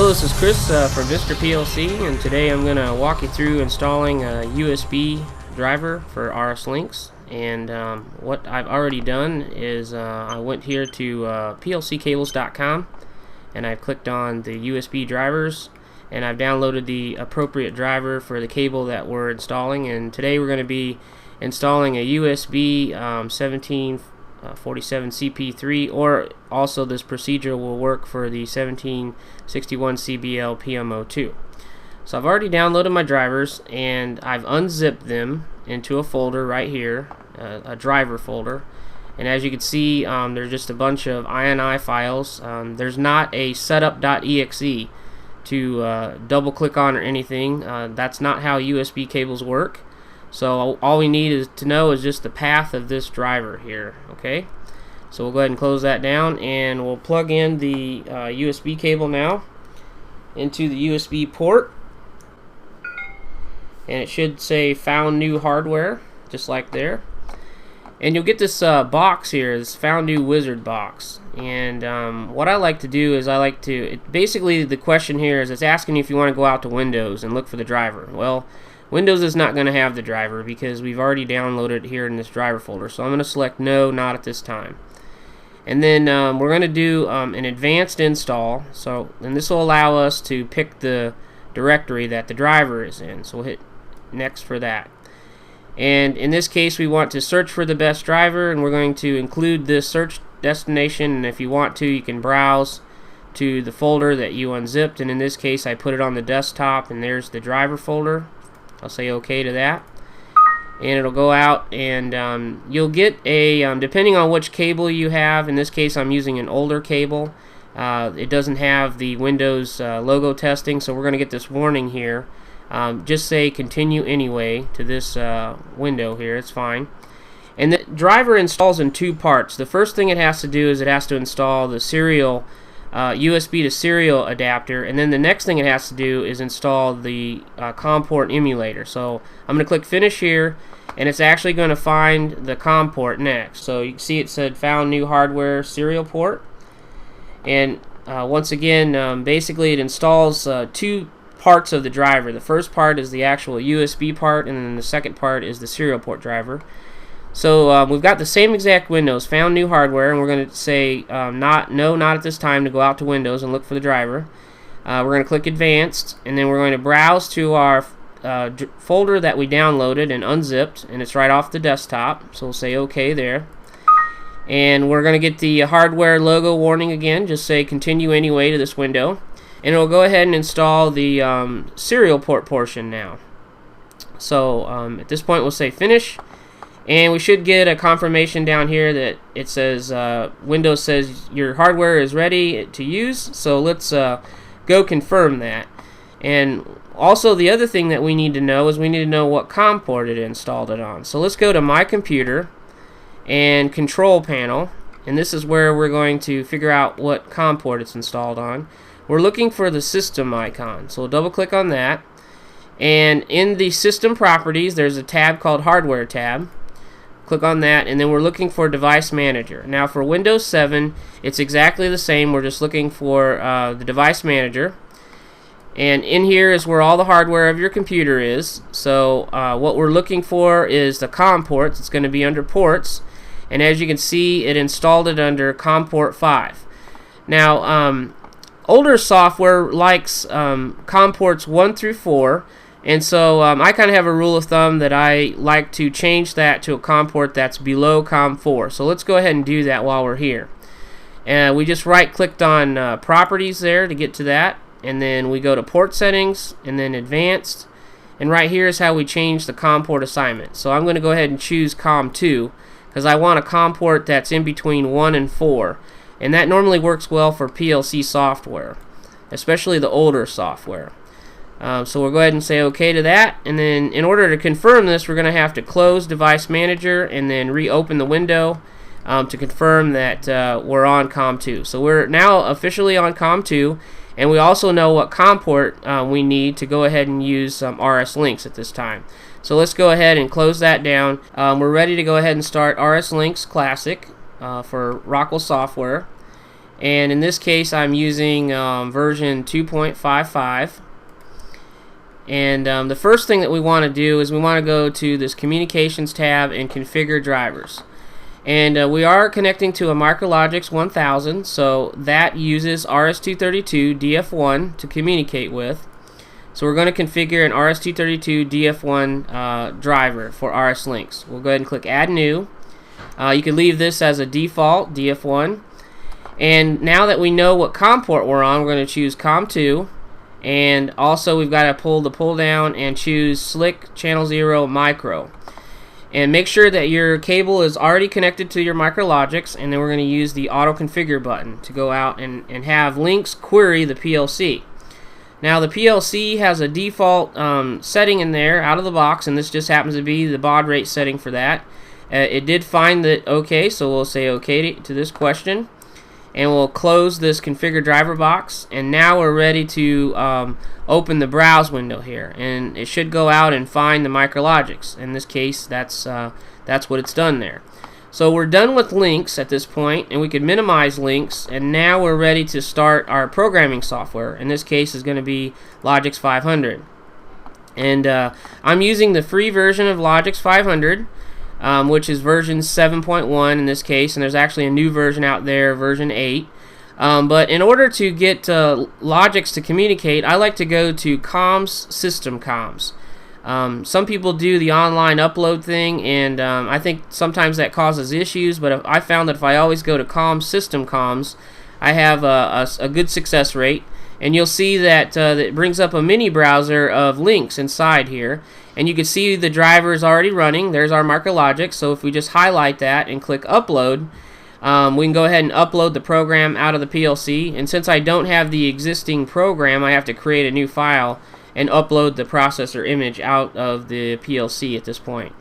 this is Chris from MrPLC, and today I'm going to walk you through installing a USB driver for RSLogix. And what I've already done is I went here to plccables.com and I've clicked on the USB drivers, and I've downloaded the appropriate driver for the cable that we're installing. And today we're going to be installing a USB-1747-CP3, or also this procedure will work for the 1761CBL-PM02. So I've already downloaded my drivers and I've unzipped them into a folder right here, a driver folder. And as you can see, there's just a bunch of INI files. There's not a setup.exe to double click on or anything. That's not how USB cables work. So all we need to know is just the path of this driver here. Okay, so we'll go ahead and close that down, and we'll plug in the USB cable now into the USB port, and it should say found new hardware, just like there. And you'll get this box here, this found new wizard box. And what I like to do is basically the question here is it's asking you if you want to go out to Windows and look for the driver. Well, Windows is not going to have the driver because we've already downloaded it here in this driver folder. So I'm going to select no, not at this time. And then we're going to do an advanced install. And this will allow us to pick the directory that the driver is in. So we'll hit next for that. And in this case we want to search for the best driver, and we're going to include this search destination. And if you want to, you can browse to the folder that you unzipped. And in this case I put it on the desktop, and there's the driver folder. I'll say OK to that, and it'll go out, and you'll get a depending on which cable you have. In this case I'm using an older cable. It doesn't have the Windows logo testing, so we're going to get this warning here. Just say continue anyway to this window here. It's fine. And the driver installs in two parts. The first thing it has to do is it has to install the serial USB to serial adapter, and then the next thing it has to do is install the COM port emulator. So I'm going to click finish here, and it's actually going to find the COM port next. So you can see it said found new hardware serial port, and once again basically it installs two parts of the driver. The first part is the actual USB part, and then the second part is the serial port driver. So we've got the same exact windows, found new hardware, and we're going to say not at this time to go out to Windows and look for the driver. We're going to click advanced, and then we're going to browse to our folder that we downloaded and unzipped, and it's right off the desktop. So we'll say OK there. And we're going to get the hardware logo warning again. Just say continue anyway to this window, and it'll go ahead and install the serial port portion now. So at this point we'll say finish. And we should get a confirmation down here that it says Windows says your hardware is ready to use. So let's go confirm that. And also the other thing that we need to know is we need to know what COM port it installed it on. So let's go to My Computer and Control Panel, and this is where we're going to figure out what COM port it's installed on. We're looking for the system icon, so we'll double click on that. And in the system properties there's a tab called Hardware tab. Click on that, and then we're looking for Device Manager. Now for Windows 7 it's exactly the same. We're just looking for the Device Manager, and in here is where all the hardware of your computer is. So what we're looking for is the COM ports. It's going to be under ports, and as you can see it installed it under COM port 5. Now older software likes COM ports 1 through 4. And so I kind of have a rule of thumb that I like to change that to a COM port that's below COM 4. So let's go ahead and do that while we're here. And we just right clicked on properties there to get to that, and then we go to port settings and then advanced, and right here is how we change the COM port assignment. So I'm going to go ahead and choose COM 2 because I want a COM port that's in between 1 and 4, and that normally works well for PLC software, especially the older software. So we'll go ahead and say OK to that, and then in order to confirm this we're going to have to close Device Manager and then reopen the window to confirm that we're on COM 2. So we're now officially on COM 2, and we also know what COM port we need to go ahead and use RSLogix at this time. So let's go ahead and close that down. We're ready to go ahead and start RSLogix Classic for Rockwell Software. and in this case I'm using version 2.55. And the first thing that we want to do is we want to go to this Communications tab and Configure Drivers. And we are connecting to a MrPLC 1000, so that uses RS-232 DF1 to communicate with. So we're going to configure an RS-232 DF1 driver for RSLinx. We'll go ahead and click Add New. You can leave this as a default DF1. And now that we know what COM port we're on, we're going to choose COM2. And also we've got to pull the pull down and choose SLC Channel 0 Micro. And make sure that your cable is already connected to your MrPLC, and then we're going to use the Auto Configure button to go out and have Linx query the PLC. Now the PLC has a default setting in there out of the box, and this just happens to be the baud rate setting for that. It did find that OK, so we'll say OK to this question. And we'll close this configure driver box, and now we're ready to open the browse window here, and it should go out and find the MrPLC. In this case, that's what it's done there. So we're done with Linx at this point, and we can minimize Linx, and now we're ready to start our programming software. In this case is going to be Logix 500, and I'm using the free version of Logix 500. Which is version 7.1 in this case, and there's actually a new version out there, version 8. But in order to get Logix to communicate, I like to go to Comms System Comms. Some people do the online upload thing, and I think sometimes that causes issues, but I found that if I always go to Comms System Comms, I have a good success rate. And you'll see that it brings up a mini browser of links inside here. And you can see the driver is already running. There's our MrPLC. So if we just highlight that and click Upload, we can go ahead and upload the program out of the PLC. And since I don't have the existing program, I have to create a new file and upload the processor image out of the PLC at this point.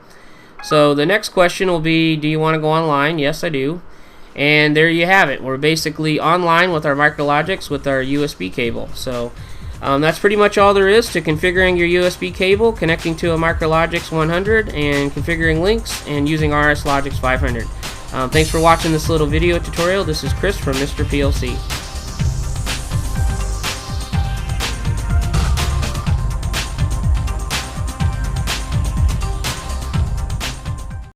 So the next question will be, do you want to go online? Yes, I do. And there you have it. We're basically online with our MrPLC with our USB cable. So that's pretty much all there is to configuring your USB cable, connecting to a MrPLC 100, and configuring Linx and using RSLogix 500. Thanks for watching this little video tutorial. This is Chris from MrPLC.